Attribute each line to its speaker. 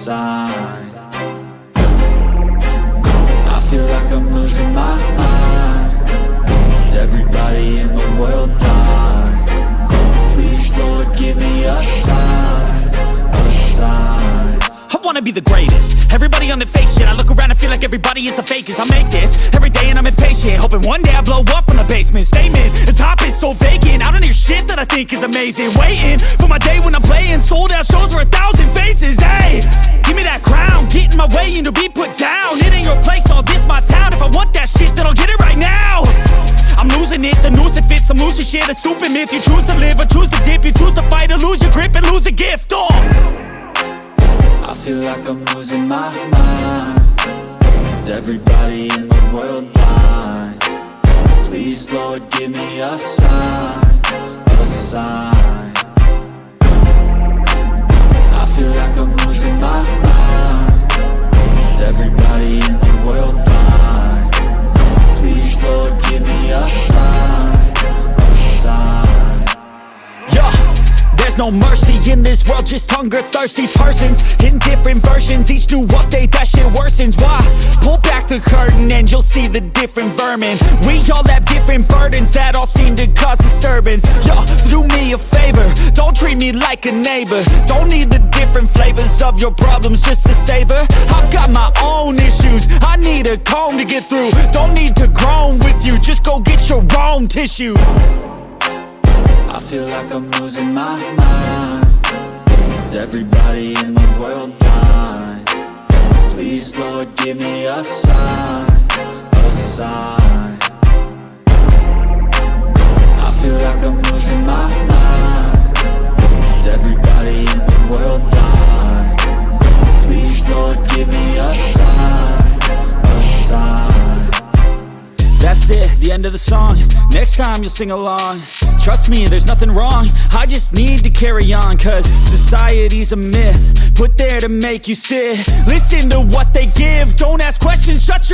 Speaker 1: sign. I feel like I'm losing my mind. Is everybody in the world blind? Please, Lord, give me a sign, a sign.
Speaker 2: I wanna be the greatest. Everybody on the fake shit. I look around and feel like everybody is the fakest. I make this every day and I'm impatient, hoping one day I blow up from the basement. Statement, the top is so vacant. I don't hear shit that I think is amazing. Waiting for my day when I'm playing sold out shows for 1,000 faces. Hey, give me that crown, get in my way and to be put down. It ain't your place, all this my town. If I want that shit, then I'll get it right now. I'm losing it, the noose it fits. I'm losing shit, a stupid myth. You choose to live or choose to dip. You choose to fight or lose your grip and lose a gift.
Speaker 1: I feel like I'm losing my mind. Is everybody in the world blind? Please, Lord, give me a sign, a sign. I feel like I'm losing my mind. Is everybody in the world blind? Please, Lord, give me a sign, a sign.
Speaker 2: Yeah. There's no mercy in this world, just hunger-thirsty persons in different versions. Each new update, that shit worsens. Why? Pull back the curtain and you'll see the different vermin. We all have different burdens that all seem to cause disturbance. Yo, so do me a favor, don't treat me like a neighbor. Don't need the different flavors of your problems just to savor. I've got my own issues, I need a comb to get through. Don't need to groan with you, just go get your own tissue.
Speaker 1: I feel like I'm losing my mind. Is everybody in the world blind? Please, Lord, give me a sign, a sign. I feel like I'm losing my mind. Is everybody in the world blind? Please, Lord, give me a sign, a sign.
Speaker 2: That's it, the end of the song. Next time you'll sing along. Trust me, there's nothing wrong. I just need to carry on, cause society's a myth put there to make you sit. Listen to what they give, don't ask questions, shut your